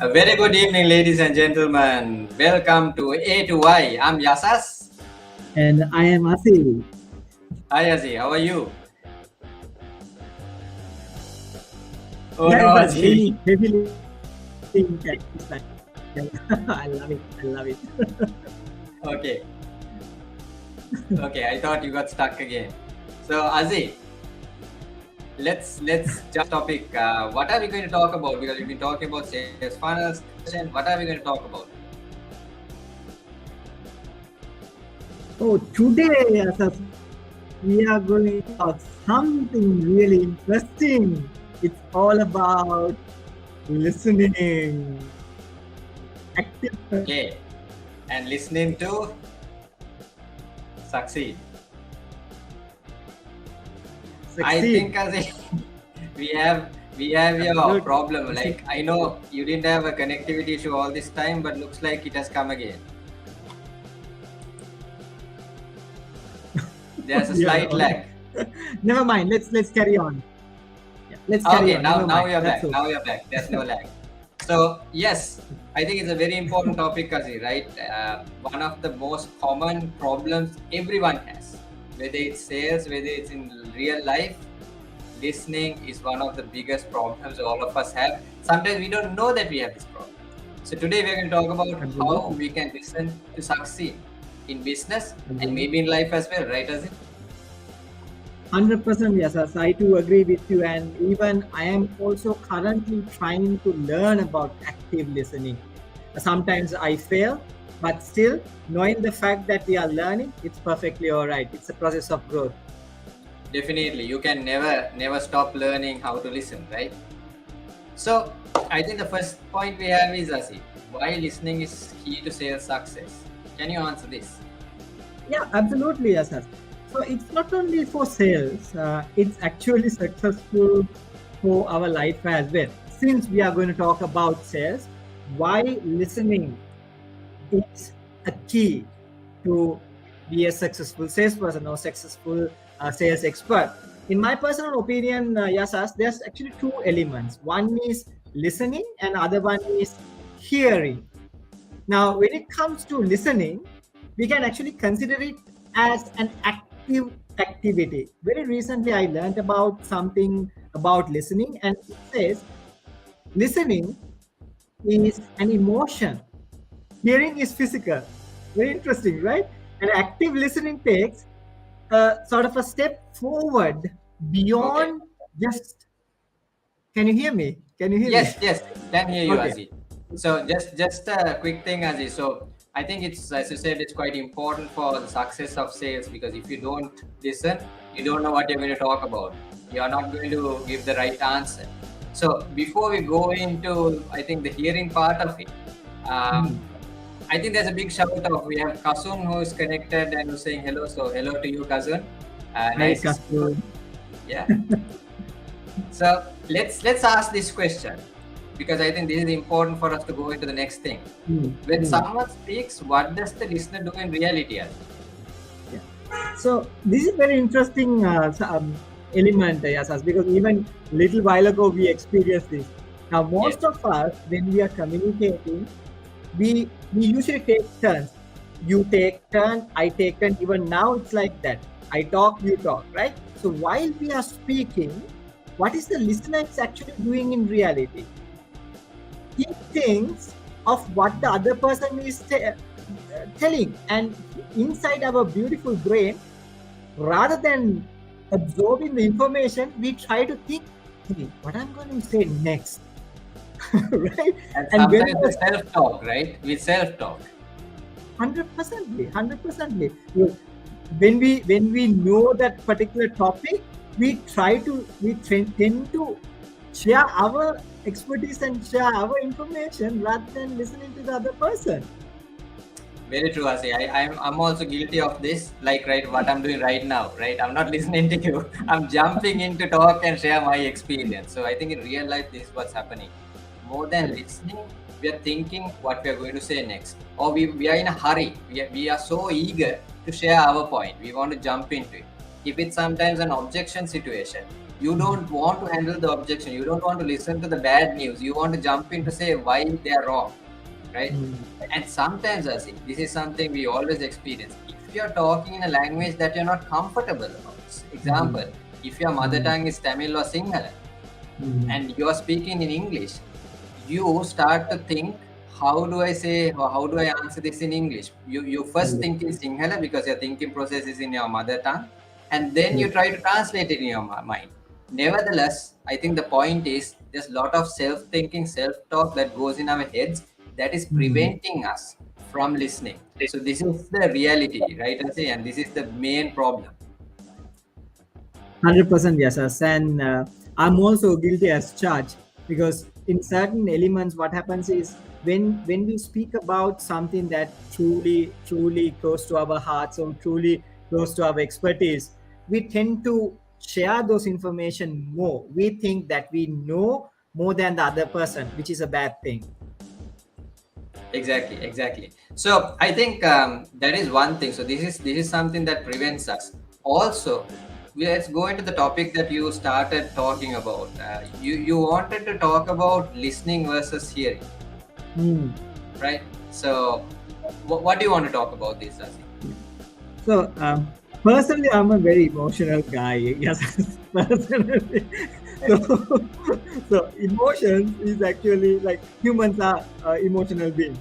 A very good evening, ladies and gentlemen. Welcome to A to Y. I'm Yasas. And I am Asil. Hi, Azi. How are you? Oh Yeah, no, but Azi. heavily impact this time. I love it. I love it. Okay, okay. I thought you got stuck again. So, Azi, let's jump topic. What are we going to talk about? Because we've been talking about sales funnels, conversion. What are we going to talk about? Oh, today, Asas, we are going to talk something really interesting. It's all about listening. Active Okay, and listening to succeed. I succeed. think, Azi, we have your Absolutely. problem. Like I know you didn't have a connectivity issue all this time, but looks like it has come again. There's a Yeah. slight lag. Never mind. Let's carry on. Yeah, let's carry Okay, on. now Never now mind. you're That's back. okay. Now you're back. There's no lag. So yes, I think it's a very important topic, Kazi. Right? One of the most common problems everyone has, whether it's sales, whether it's in real life, listening is one of the biggest problems all of us have. Sometimes we don't know that we have this problem. So today we're going to talk about how Absolutely. we can listen to succeed in business and Absolutely. maybe in life as well, right, Azim? 100% yes, yes, I too agree with you. And even I am also currently trying to learn about active listening. Sometimes I fail, but still, knowing the fact that we are learning, it's perfectly all right. It's a process of growth. Definitely, you can never stop learning how to listen, right? So I think the first point we have is Asi, why listening is key to sales success. Can you answer this? Yeah, absolutely, yes, yes. So it's not only for sales, it's actually successful for our life as well. Since we are going to talk about sales, why listening is a key to be a successful salesperson or successful sales expert. In my personal opinion, Yasas, there's actually two elements. One is listening, and other one is hearing. Now, when it comes to listening, we can actually consider it as an active activity. Very recently, I learned about something about listening, and it says listening is an emotion, hearing is physical. Very interesting, right? And active listening takes sort of a step forward Okay. beyond just. Can you hear me? Can you hear me? Yes, yes, can hear you, Okay. Aziz. So just a quick thing, Aziz. So I think it's, as you said, it's quite important for the success of sales, because if you don't listen, you don't know what you're going to talk about. You're not going to give the right answer. So before we go into, I think, the hearing part of it, um, Mhm. I think there's a big shout out. We have Kasun who is connected and who's saying hello. So hello to you, Kasun. Hi, Nice to see you. Kastu. Yeah. So let's ask this question, because I think this is important for us to go into the next thing. Mm, When mm. someone speaks, what does the listener do in reality? As? Yeah. So this is very interesting element, Yasas, because even little while ago we experienced this. Now, Yes. most of us, when we are communicating, we usually take turns. You take turn, I take turn. Even now, it's like that. I talk, you talk, right? So while we are speaking, what is the listener is actually doing in reality? He thinks of what the other person is telling, and inside our beautiful brain, rather than absorbing the information, we try to think, hey, what I'm going to say next, right? And And when sometimes we the self-talk, right? We self-talk. 100%, when we know that particular topic, we tend to share our expertise and share our information rather than listening to the other person. Very true, Asi. I'm also guilty of this. Like, right, what I'm doing right now, right? I'm not listening to you. I'm jumping in to talk and share my experience. So I think in real life, this is what's happening. More than Correct. listening, we are thinking what we are going to say next. Or we are in a hurry. We are so eager to share our point. We want to jump into it. If it's sometimes an objection situation, You don't want to handle the objection. You don't want to listen to the bad news. You want to jump in to say why they are wrong, right? And sometimes, I see, this is something we always experience. If you're talking in a language that you're not comfortable about, example, if your mother tongue is Tamil or Sinhala, and you're speaking in English, you start to think, how do I say, or how do I answer this in English? You first think in Sinhala because your thinking process is in your mother tongue, and then you try to translate it in your mind. Nevertheless, I think the point is there's a lot of self-thinking, self-talk that goes in our heads that is preventing us from listening. So this is the reality, right, Asi? And this is the main problem. 100% yes, yes. And I'm also guilty as charged, because in certain elements, what happens is when we speak about something that truly close to our hearts or truly close to our expertise, we tend to share those information more. We think that we know more than the other person, which is a bad thing. Exactly. So I think that is one thing. So this is something that prevents us. Also, let's go into the topic that you started talking about. You wanted to talk about listening versus hearing, right? So what do you want to talk about this, Asi? So personally, I'm a very emotional guy. Yes, personally. So, so emotions is actually like humans are emotional beings.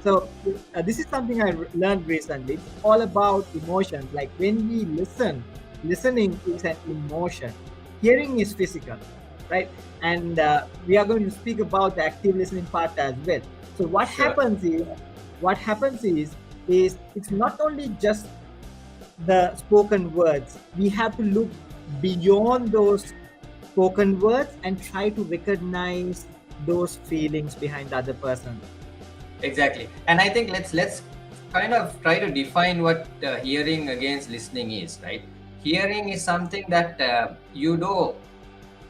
So this is something I learned recently. It's all about emotions. Like when we listen, listening is an emotion. Hearing is physical, right? And we are going to speak about the active listening part as well. So what Sure. what happens is it's not only just the spoken words. We have to look beyond those spoken words and try to recognize those feelings behind the other person. Exactly. And I think let's kind of try to define what hearing against listening is, right? Hearing is something that you do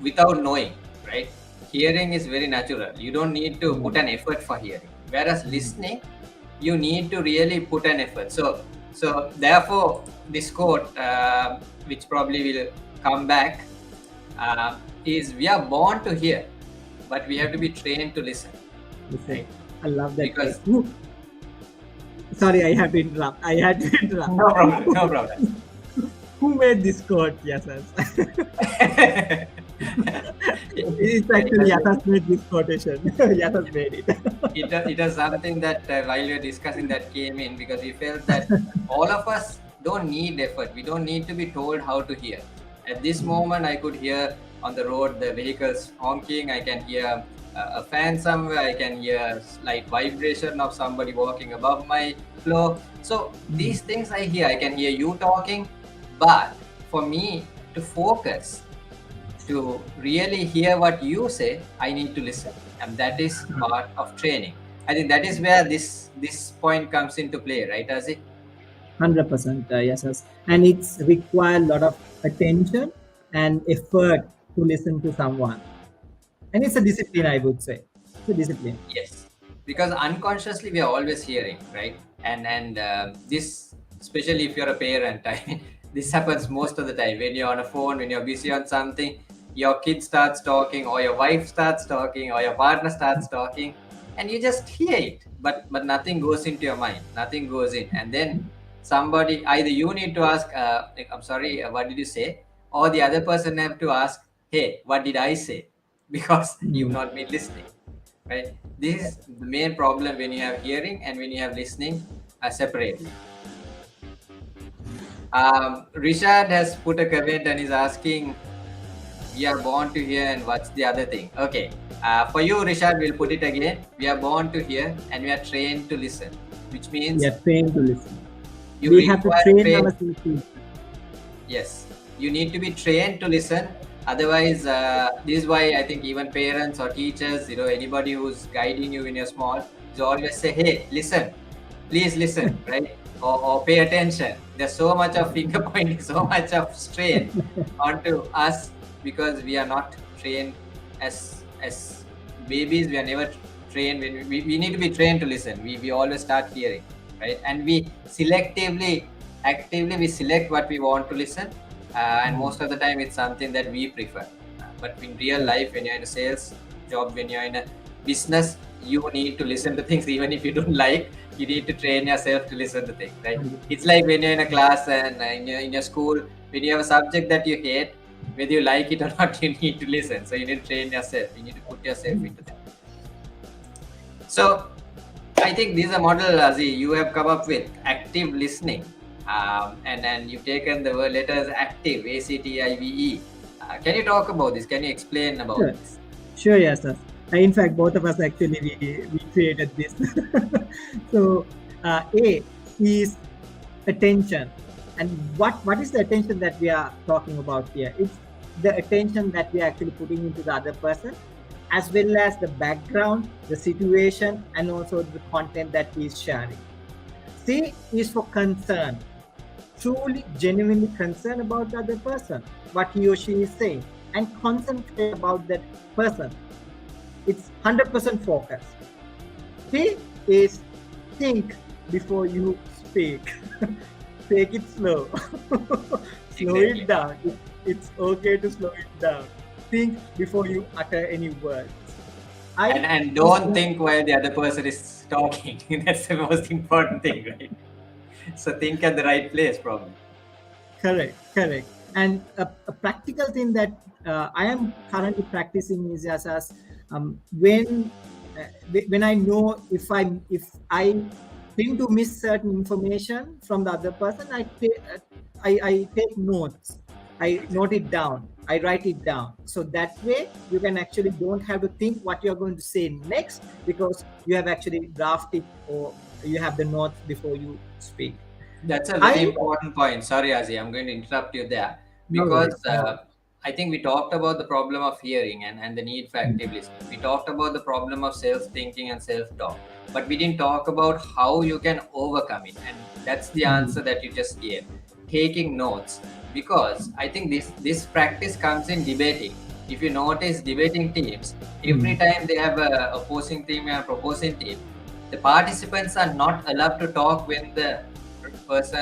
without knowing, right? Hearing is very natural. You don't need to put an effort for hearing. Whereas listening, you need to really put an effort. So therefore, this quote, which probably will come back, is we are born to hear, but we have to be trained to listen. Listen, I love that. Because sorry, I had to interrupt. no problem. Who made this quote? Yes, yes. It's actually Yathas made this quotation. Yathas made it. It was something that while we were discussing that came in, because we felt that all of us don't need effort. We don't need to be told how to hear. At this moment, I could hear on the road the vehicles honking. I can hear a fan somewhere. I can hear slight vibration of somebody walking above my floor. So these things I hear. I can hear you talking, but for me to focus, to really hear what you say, I need to listen, and that is part of training. I think that is where this point comes into play, right, Azi? 100%, yes, yes. And it's require a lot of attention and effort to listen to someone. And it's a discipline, I would say. It's a discipline. Yes, because unconsciously we are always hearing, right? And this, especially if you're a parent, I mean, this happens most of the time when you're on a phone, when you're busy on something, your kid starts talking, or your wife starts talking, or your partner starts talking, and you just hear it, but nothing goes into your mind, nothing goes in, and then somebody, either you need to ask, like, I'm sorry, what did you say, or the other person have to ask, hey, what did I say? Because you've not been listening, right? This is the main problem when you have hearing and when you have listening separately. Rishad has put a comment and is asking, we are born to hear, and what's the other thing? Okay, for you, Rishad, we'll put it again. We are born to hear and we are trained to listen, which means We are trained to listen. you We have to require train ourselves to listen. Yes, you need to be trained to listen. Otherwise, this is why I think even parents or teachers, anybody who's guiding you when you're small, is always say, "Hey, listen, please listen," right? Or pay attention. There's so much of finger pointing, so much of strain onto us because we are not trained as babies. We are never trained. We need to be trained to listen. We always start hearing, right? And we selectively, actively, we select what we want to listen, and most of the time it's something that we prefer. But in real life, when you're in a sales job, when you're in a business, you need to listen to things even if you don't like. You need to train yourself to listen to things, right? It's like when you're in a class and in your school, when you have a subject that you hate, whether you like it or not, you need to listen. So you need to train yourself. You need to put yourself into that. So I think this is a model, Aziz, you have come up with, active listening. And you've taken the word letters active, ACTIVE. Can you talk about this? Can you explain about Sure. this? Sure, yes, sir. In fact, both of us actually we created this. So, A is attention, and what is the attention that we are talking about here? It's the attention that we are actually putting into the other person, as well as the background, the situation, and also the content that he is sharing. C is for concern, truly, genuinely concerned about the other person, what he or she is saying, and concentrate about that person. It's 100% focus. T is think before you speak. Take it slow. Slow Exactly. it down. It's okay to slow it down. Think before you utter any words. And don't think while the other person is talking. That's the most important thing, right? So think at the right place, probably. Correct. And a practical thing that I am currently practicing is as when I know if I tend to miss certain information from the other person, I take notes. I note it down. I write it down. So that way you can actually don't have to think what you're going to say next, because you have actually drafted or you have the notes before you speak. That's a very I important point. Sorry, Azi, I'm going to interrupt you there No because worries. No. I think we talked about the problem of hearing and the need for active listening. We talked about the problem of self thinking and self talk, but we didn't talk about how you can overcome it. And that's the answer that you just gave, taking notes. Because I think this practice comes in debating. If you notice debating teams, every time they have a opposing team and a proposing team, the participants are not allowed to talk when the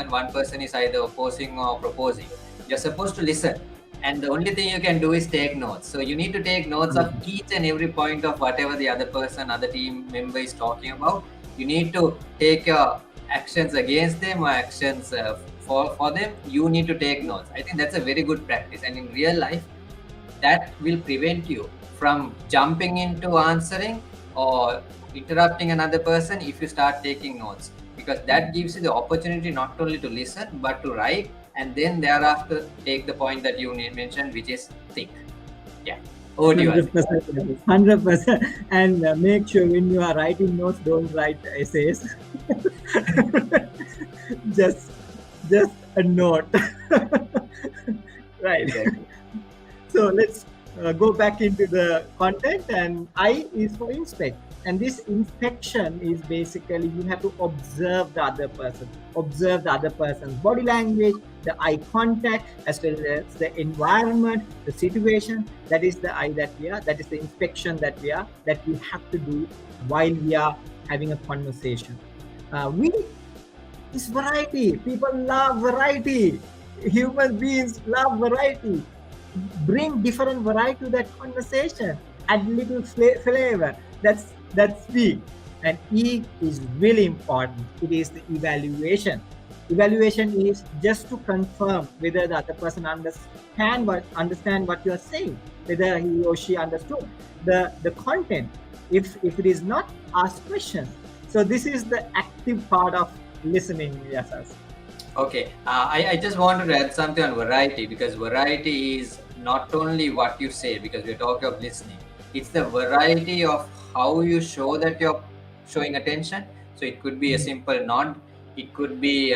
one person is either opposing or proposing. You're supposed to listen, and the only thing you can do is take notes. So you need to take notes of each and every point of whatever the other team member is talking about. You need to take your actions against them or actions for them. You need to take notes. I think that's a very good practice, and in real life that will prevent you from jumping into answering or interrupting another person if you start taking notes, because that gives you the opportunity not only to listen but to write, and then thereafter take the point that you mentioned, which is think. Yeah, over to you, Aziz. 100%. 100%. And make sure when you are writing notes, don't write essays. just a note. Right. Exactly. So let's go back into the content, and I is for inspect. And this inspection is basically you have to observe the other person's body language, the eye contact, as well as the environment, the situation. That is the eye that is the inspection that we have to do while we are having a conversation. It's variety. People love variety. Human beings love variety. Bring different variety to that conversation. Add little flavor. That's big. And E is really important. It is the evaluation. Evaluation is just to confirm whether the other person understand what you are saying, whether he or she understood the content. If it is not, ask questions. So this is the active part of listening, Yasas. Okay, I just wanted to add something on variety, because variety is not only what you say, because we're talking of listening. It's the variety of how you show that you're showing attention. So it could be a simple nod, it could be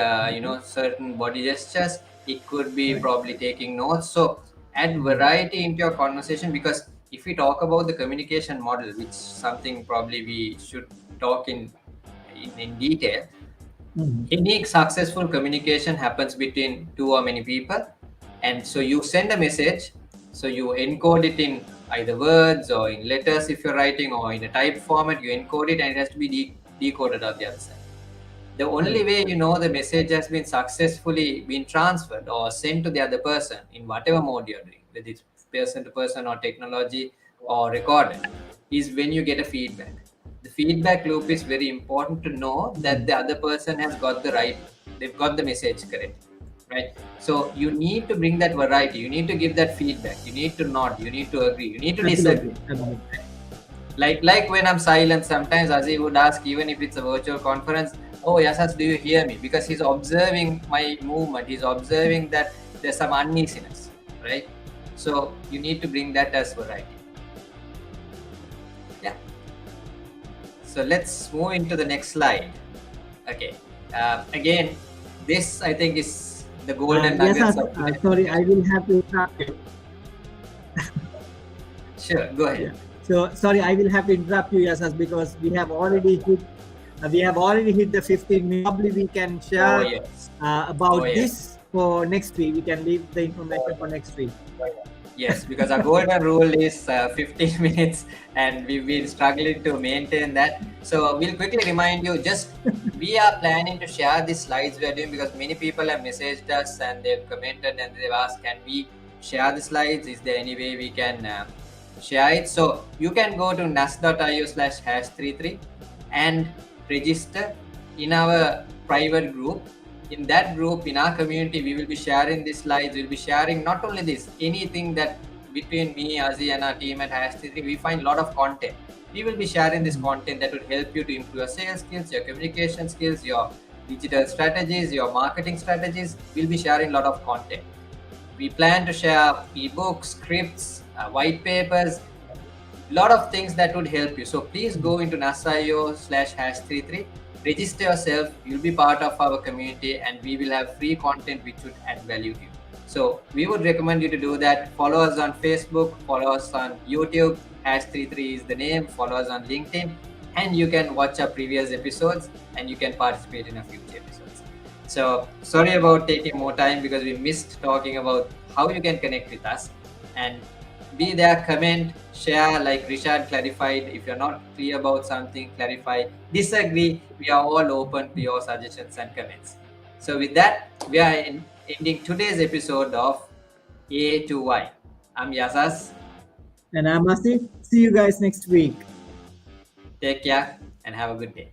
certain body gestures, it could be probably taking notes. So add variety into your conversation, because if we talk about the communication model, which something probably we should talk in detail. Any successful communication happens between two or many people, and so you send a message, so you encode it in either words or in letters if you're writing, or in a typed format. You encode it and it has to be decoded on the other side. The only way you know the message has been successfully been transferred or sent to the other person in whatever mode you're doing, whether it's person to person or technology or recorded, is when you get a feedback. The feedback loop is very important to know that the other person has got they've got the message correct, right? So you need to bring that variety. You need to give that feedback. You need to nod. You need to agree. You need to disagree. Absolutely. Like when I'm silent, sometimes Aziz would ask, even if it's a virtual conference, "Oh, Yasas, do you hear me?" Because he's observing my movement. He's observing that there's some uneasiness, right? So you need to bring that as variety. Yeah. So let's move into the next slide. Okay. Again, this I think is the golden Yes, nuggets sir. of. Sorry, I will have to interrupt you. Sure, go ahead. Yeah. So sorry, I will have to interrupt you, Yasas, because we have already hit the 15 minutes. Probably we can share Oh yes. about Oh, yes. this for next week. We can leave the information for next week. Yes, because our golden rule is 15 minutes and we've been struggling to maintain that. So we'll quickly remind you, we are planning to share these slides we are doing because many people have messaged us and they've commented and they've asked, can we share the slides? Is there any way we can share it? So you can go to nas.io/#33 and register in our private group. In that group, in our community, we will be sharing these slides. We'll be sharing not only this, anything that between me, Azi, and our team at #3, we find a lot of content. We will be sharing this content that will help you to improve your sales skills, your communication skills, your digital strategies, your marketing strategies. We'll be sharing a lot of content. We plan to share ebooks, scripts, white papers, a lot of things that would help you. So please go into nas.io/#33. Register yourself, you'll be part of our community, and we will have free content which would add value to you. So we would recommend you to do that. Follow us on Facebook, follow us on YouTube, #33 is the name, follow us on LinkedIn, and you can watch our previous episodes and you can participate in our future episodes. So sorry about taking more time because we missed talking about how you can connect with us. And be there, comment, share, like Richard clarified. If you're not clear about something, clarify, disagree. We are all open to your suggestions and comments. So with that, we are ending today's episode of A to Y. I'm Yasas. And I'm Asif. See you guys next week. Take care and have a good day.